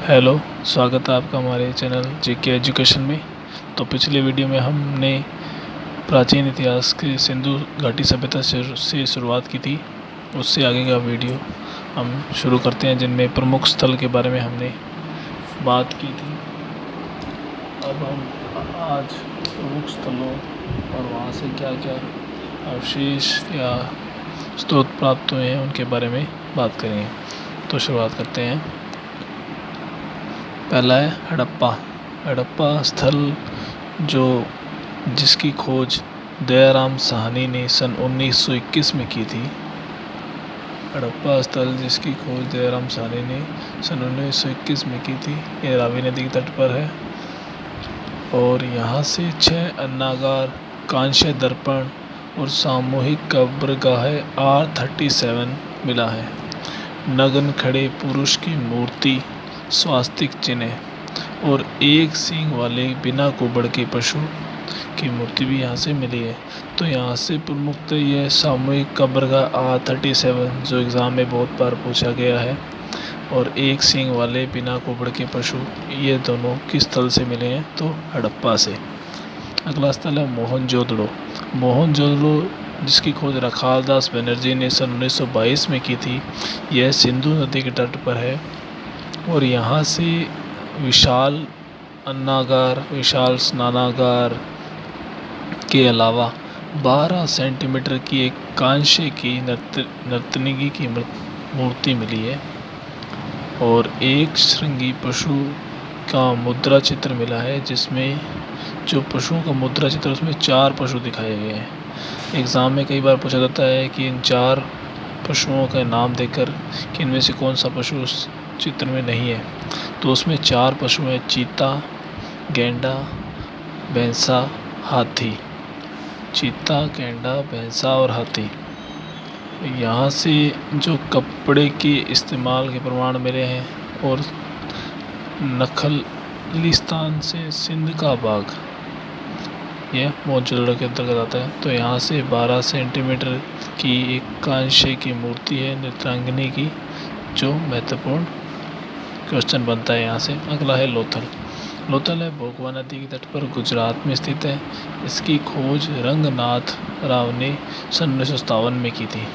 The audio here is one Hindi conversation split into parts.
हेलो, स्वागत है आपका हमारे चैनल जीके एजुकेशन में। तो पिछले वीडियो में हमने प्राचीन इतिहास के सिंधु घाटी सभ्यता से शुरुआत की थी। उससे आगे का वीडियो हम शुरू करते हैं, जिनमें प्रमुख स्थल के बारे में हमने बात की थी। अब हम आज प्रमुख स्थलों और वहाँ से क्या क्या अवशेष या स्रोत प्राप्त हुए हैं उनके बारे में बात करेंगे। तो शुरुआत करते हैं। पहला है हड़प्पा स्थल, जिसकी खोज दयाराम साहनी ने सन 1921 में की थी। हड़प्पा स्थल जिसकी खोज दयाराम साहनी ने सन 1921 में की थी। ये रावी नदी के तट पर है और यहाँ से 6 अन्नागार, कांस्य दर्पण और सामूहिक कब्रगाह R37 मिला है। नग्न खड़े पुरुष की मूर्ति, स्वास्तिक चिन्ह और एक सींग वाले बिना कुबड़ के पशु की मूर्ति भी यहाँ से मिली है। तो यहाँ से प्रमुखतः यह सामूहिक कब्रगाह R37 जो एग्ज़ाम में बहुत बार पूछा गया है, और एक सींग वाले बिना कुबड़ के पशु, ये दोनों किस स्थल से मिले हैं? तो हड़प्पा से। अगला स्थल है मोहनजोदड़ो, जिसकी खोज रखालदास बनर्जी ने सन 1922 में की थी। यह सिंधु नदी के तट पर है और यहाँ से विशाल अन्नागार, विशाल स्नानागार के अलावा 12 सेंटीमीटर की एक कांस्य की नर्तकी की मूर्ति मिली है और एक श्रृंगी पशु का मुद्रा चित्र मिला है, जिसमें जो पशुओं का मुद्रा चित्र उसमें 4 पशु दिखाए गए हैं। एग्ज़ाम में कई बार पूछा जाता है कि इन 4 पशुओं का नाम देकर कि इनमें से कौन सा पशु उस चित्र में नहीं है। तो उसमें 4 पशु हैं: चीता, गैंडा, भैंसा, हाथी। चीता, गैंडा, भैंसा और हाथी। यहाँ से जो कपड़े के इस्तेमाल के प्रमाण मिले हैं, और नखलिस्तान से सिंध का बाग, यह मोहनजोदड़ो के अंतर्गत आता है। तो यहाँ से 12 सेंटीमीटर की एक कांस्य की मूर्ति है नृत्यांगिनी की, जो महत्वपूर्ण क्वेश्चन बनता है यहाँ से। अगला है लोथल है भोगवा नदी के तट पर गुजरात में स्थित है। इसकी खोज रंगनाथ राव ने सन 1957 में की थी।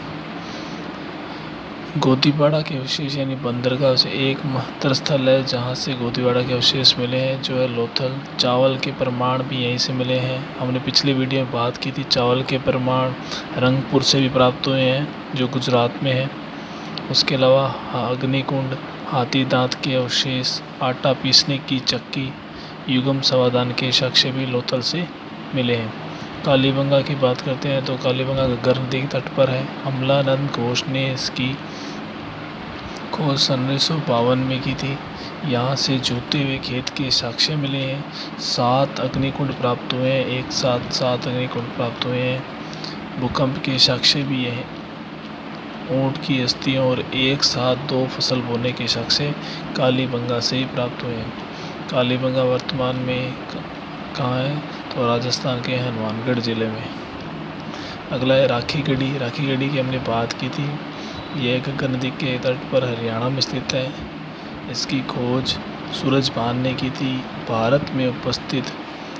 गोदीपाड़ा के अवशेष यानी बंदरगाह से एक महत्तर स्थल है जहाँ से गोदीपाड़ा के अवशेष मिले हैं, जो है लोथल। चावल के प्रमाण भी यहीं से मिले हैं। हमने पिछली वीडियो में बात की थी, चावल के प्रमाण रंगपुर से भी प्राप्त हुए हैं, जो गुजरात में है। उसके अलावा अग्निकुंड, हाथी दांत के अवशेष, आटा पीसने की चक्की, युगम समाधान के साक्ष्य भी लोथल से मिले हैं। कालीबंगा की बात करते हैं तो कालीबंगा गंगा नदी के तट पर है। अमलानंद घोष ने इसकी खोज सन 1952 में की थी। यहाँ से जूते हुए खेत के साक्ष्य मिले हैं। 7 अग्निकुंड प्राप्त हुए हैं, एक साथ 7 अग्निकुंड प्राप्त हुए हैं। भूकंप के साक्ष्य भी है। ऊँट की अस्थियाँ और एक साथ 2 फसल बोने के साक्ष्य कालीबंगा से ही प्राप्त हुए हैं। कालीबंगा वर्तमान में कहाँ है? तो राजस्थान के हनुमानगढ़ ज़िले में। अगला है राखीगढ़ी की हमने बात की थी। यह गंगा नदी के तट पर हरियाणा में स्थित है। इसकी खोज सूरजभान ने की थी। भारत में उपस्थित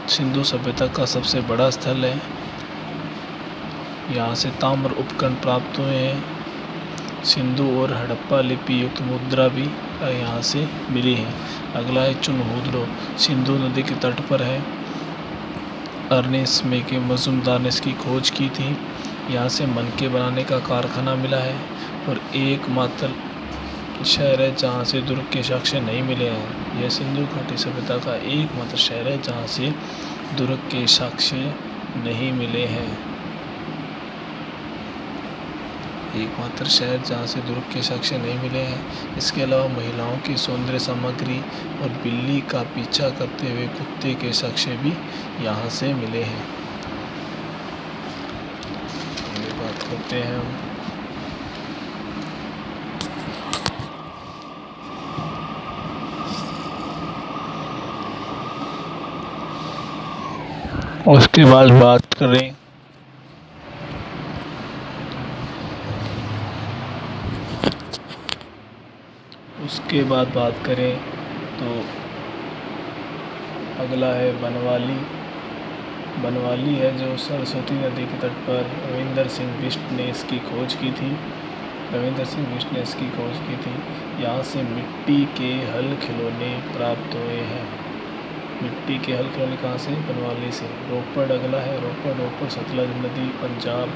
सिंधु सभ्यता का सबसे बड़ा स्थल है। यहाँ से ताम्र उपकरण प्राप्त हुए हैं। सिंधु और हड़प्पा लिपि युक्त मुद्रा भी यहाँ से मिली है। अगला है चुनहुदड़ो, सिंधु नदी के तट पर है। अर्नेस्ट में के मजूमदार ने इसकी खोज की थी। यहाँ से मनके बनाने का कारखाना मिला है और एकमात्र शहर है जहाँ से दुर्ग के साक्ष्य नहीं मिले हैं। यह सिंधु घाटी सभ्यता का एकमात्र शहर है जहाँ से दुर्ग के साक्ष्य नहीं मिले हैं। एकमात्र शहर जहाँ से दुर्ग के साक्ष्य नहीं मिले हैं। इसके अलावा महिलाओं की सौंदर्य सामग्री और बिल्ली का पीछा करते हुए कुत्ते के साक्ष्य भी यहाँ से मिले हैं। ये बात करते हैं हम उसके बाद बात करें उसके बाद बात करें तो अगला है बनवाली। बनवाली है जो सरस्वती नदी के तट पर रविंदर सिंह बिष्ट ने इसकी खोज की थी। रविंदर सिंह बिष्ट ने इसकी खोज की थी। यहाँ से मिट्टी के हल खिलौने प्राप्त हुए हैं। मिट्टी के हल खिलौने कहाँ से? बनवाली से। रोपड़ अगला है। रोपड़ सतलज नदी पंजाब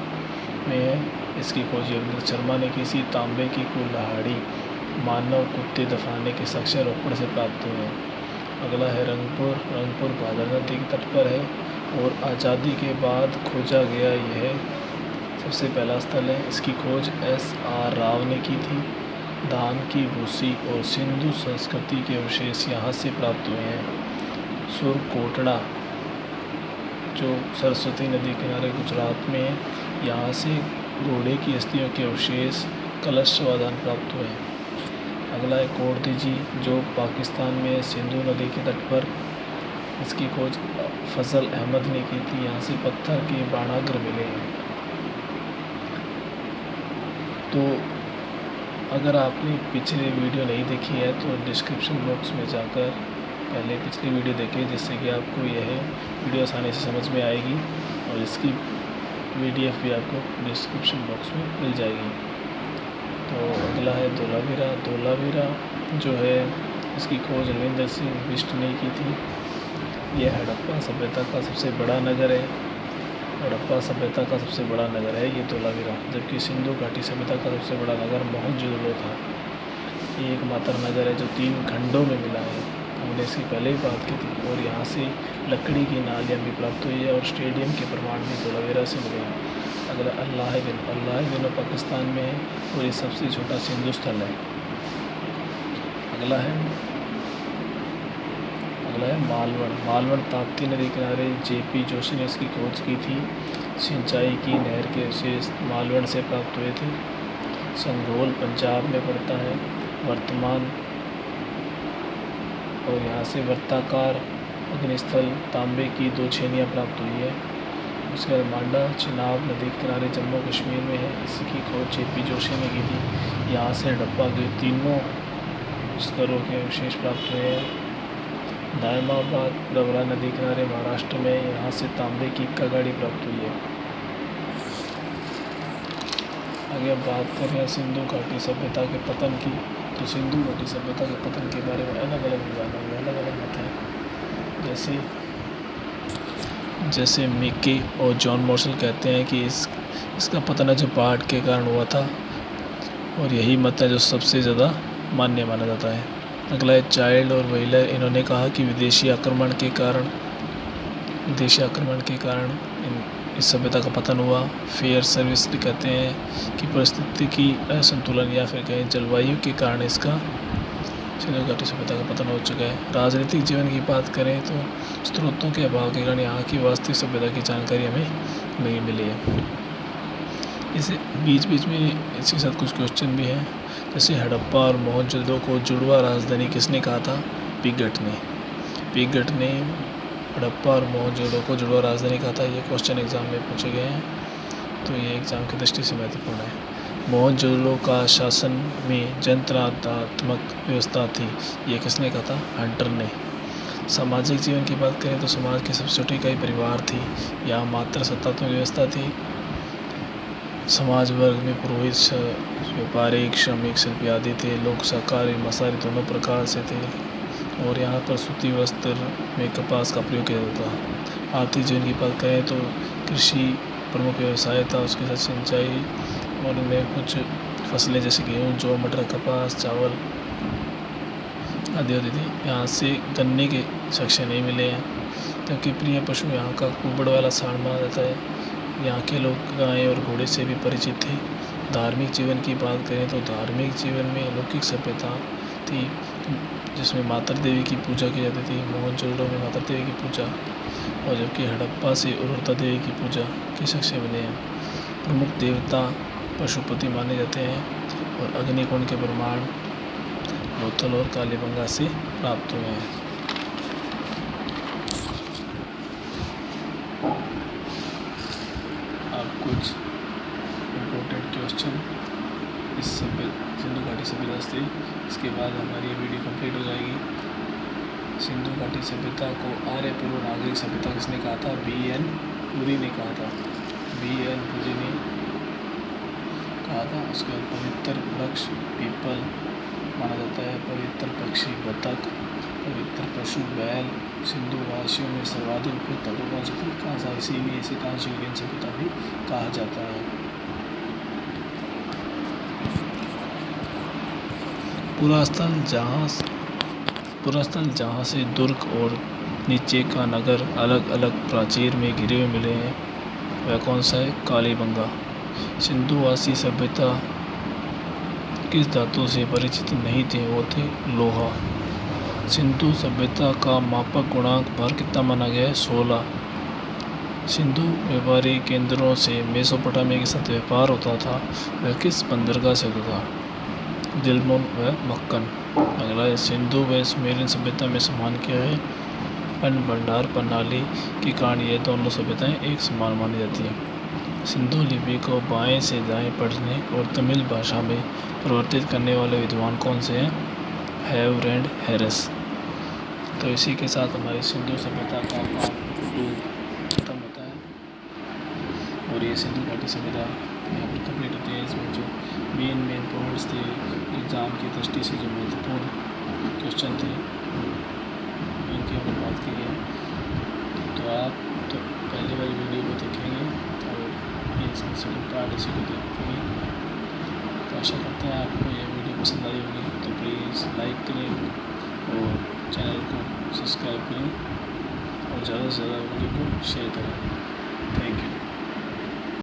में है। इसकी खोज योगेंद्र शर्मा ने की थी। तांबे की कुल्हाड़ी मानव कुत्ते दफनाने के साक्ष्य रोपड़ से प्राप्त हुए हैं। अगला है रंगपुर भादर नदी के तट पर है और आज़ादी के बाद खोजा गया यह सबसे पहला स्थल है। इसकी खोज SR राव ने की थी। धान की भूसी और सिंधु संस्कृति के अवशेष यहाँ से प्राप्त हुए हैं। सुरकोटड़ा जो सरस्वती नदी किनारे गुजरात में है, यहाँ से घोड़े की अस्थियों के अवशेष कलश वादान प्राप्त हुए हैं। अगला है कोटदीजी जो पाकिस्तान में सिंधु नदी के तट पर। इसकी खोज फजल अहमद ने की थी। यहाँ से पत्थर के बाणाग्र मिले हैं। तो अगर आपने पिछली वीडियो नहीं देखी है तो डिस्क्रिप्शन बॉक्स में जाकर पहले पिछली वीडियो देखें, जिससे कि आपको यह वीडियो आसानी से समझ में आएगी और इसकी PDF भी आपको डिस्क्रिप्शन बॉक्स में मिल जाएगी। तो अगला है धोलावीरा जो है इसकी खोज रविंदर सिंह बिष्ट ने की थी। यह हड़प्पा सभ्यता का सबसे बड़ा नगर है। हड़प्पा सभ्यता का सबसे बड़ा नगर है ये धोलावीरा, जबकि सिंधु घाटी सभ्यता का सबसे बड़ा नगर मोहनजोदड़ो था। ये एकमात्र नगर है जो 3 खंडों में मिला है। हमने इसकी पहले ही बात की थी। और यहाँ से लकड़ी की नालियाँ भी प्राप्त हुई है और स्टेडियम के प्रमाण भी धोलावीरा से मिले हैं। अगला अल्लाह दिनो पाकिस्तान में है और ये सबसे छोटा सिंधु स्थल है। अगला है मालवण ताप्ती नदी किनारे JP जोशी ने इसकी खोज की थी। सिंचाई की नहर के अवशेष मालवण से प्राप्त हुए थे। संघोल पंजाब में पड़ता है वर्तमान और यहाँ से वर्ताकार अग्निस्थल तांबे की 2 छेनियाँ प्राप्त हुई है। उसके बाद मांडा चिनाब नदी के किनारे जम्मू कश्मीर में है। इसकी खोज JP जोशी ने की थी। यहाँ से हड़प्पा के 3 स्तरों के अवशेष प्राप्त हुए हैं। दायमाबाद प्रवरा नदी किनारे महाराष्ट्र में, यहाँ से तांबे की कगाड़ी प्राप्त हुई है। आगे अब बात करें सिंधु घाटी सभ्यता के पतन की, तो सिंधु घाटी सभ्यता के पतन के बारे में अलग अलग विधानों में अलग अलग मत हैं। जैसे मिकी और जॉन मॉर्सल कहते हैं कि इसका पतन है जो बाढ़ के कारण हुआ था, और यही मत है जो सबसे ज़्यादा मान्य माना जाता है। अगला है चाइल्ड और व्हीलर। इन्होंने कहा कि विदेशी आक्रमण के कारण इस सभ्यता का पतन हुआ। फेयर सर्विस कहते हैं कि परिस्थिति की असंतुलन या फिर कहीं जलवायु के कारण इसका सिंधु घाटी सभ्यता का पतन हो चुका है। राजनीतिक जीवन की बात करें तो स्रोतों के अभाव के कारण यहाँ की वास्तविक सभ्यता की जानकारी हमें नहीं मिली है। इसे बीच में इसके साथ कुछ क्वेश्चन भी हैं, जैसे हड़प्पा और मोहनजोदड़ो को जुड़वा राजधानी किसने कहा था? पिगट ने हड़प्पा और मोहनजोदड़ो को जुड़वा राजधानी कहा था। ये क्वेश्चन एग्जाम में पूछे गए हैं, तो ये एग्जाम की दृष्टि से महत्वपूर्ण है। मोहनजोदड़ो का शासन में जनतंत्रात्मक व्यवस्था थी, ये किसने कहा था? हंटर ने। सामाजिक जीवन की बात करें तो समाज की सबसे छोटी इकाई परिवार थी। यहाँ मात्र सत्तात्मक व्यवस्था थी। समाज वर्ग में पुरोहित, व्यापारिक, श्रमिक, शिल्पी आदि थे। लोग शाकाहारी मांसाहारी दोनों प्रकार से थे और यहाँ पर सूती वस्त्र में कपास का प्रयोग किया जाता था। आर्थिक जीवन की बात करें तो कृषि प्रमुख व्यवसाय था, उसके साथ सिंचाई और उनमें कुछ फसलें जैसे गेहूँ, जौ, मटर, कपास, चावल आदि होती थी। यहाँ से गन्ने के साक्ष्य नहीं मिले हैं, क्योंकि प्रिय पशु यहाँ का कुबड़ वाला सांड माना जाता है। यहाँ के लोग गाय और घोड़े से भी परिचित थे। धार्मिक जीवन की बात करें तो धार्मिक जीवन में अलौकिक सभ्यता थी, जिसमें माता देवी की पूजा की जाती थी। मोहनजोदड़ो में माता देवी की पूजा, और जबकि हड़प्पा से उर्वरता देवी की पूजा के साक्ष्य मिले हैं। प्रमुख देवता पशुपति माने जाते हैं और अग्निकुंड के प्रमाण लोथल और कालीबंगा से प्राप्त हुए हैं। कुछ इम्पोर्टेंट क्वेश्चन इस सिंधु घाटी सभ्यता से, इसके बाद हमारी वीडियो कंप्लीट हो जाएगी। सिंधु घाटी सभ्यता को आर्य पूर्व नागरिक सभ्यता किसने कहा था? B.N. पुरी ने कहा था। B.N. पुरी ने कहा था। उसके बाद पवित्र वृक्ष पीपल माना जाता है, पवित्र पक्षी बतख, पवित्र पशु बैल। सिंधु वासियों में सर्वाधिक उपयुक्त धातु कौन सी थी? कांसा। इसीलिए इसे कांस्य युगीन सभ्यता भी कहा जाता है। पुरास्थल जहाँ से दुर्ग और नीचे का नगर अलग अलग प्राचीर में घिरे हुए मिले हैं वह कौन सा है? कालीबंगा। सिंधुवासी सभ्यता किस धातु से परिचित नहीं थे? वो थे लोहा। सिंधु सभ्यता का मापक गुणांक भार कितना माना गया है? 16। सिंधु व्यापारी केंद्रों से मेसोपोटामिया के साथ व्यापार होता था वह किस बंदरगाह से होता था? दिलमुन व मक्कन। अगला है सिंधु व सुमेरियन सभ्यता में समान क्या है? अन्न भंडार प्रणाली के कारण ये दोनों सभ्यताएं एक समान मानी जाती हैं। सिंधु लिपि को बाएं से दाएं पढ़ने और तमिल भाषा में परिवर्तित करने वाले विद्वान कौन से हैं? Have and Harris. तो इसी के साथ हमारी सिंधु सभ्यता का पार्ट 2 खत्म होता है और ये सिंधु घाटी सभ्यता यहाँ पर कंप्लीट होती है। इसमें जो मेन पॉइंट्स थे एग्ज़ाम की दृष्टि से जो महत्वपूर्ण क्वेश्चन थे उनकी हमने बात की है। तो आप तो पहले वाली वीडियो को देखेंगे और ये सेकंड पार्ट इसी को देखेंगे। तो आशा करते हैं आपको ये वीडियो पसंद आई होगी। तो प्लीज़ लाइक करें और चैनल को सब्सक्राइब करें और ज़्यादा से ज़्यादा वीडियो को शेयर करें। Thank you.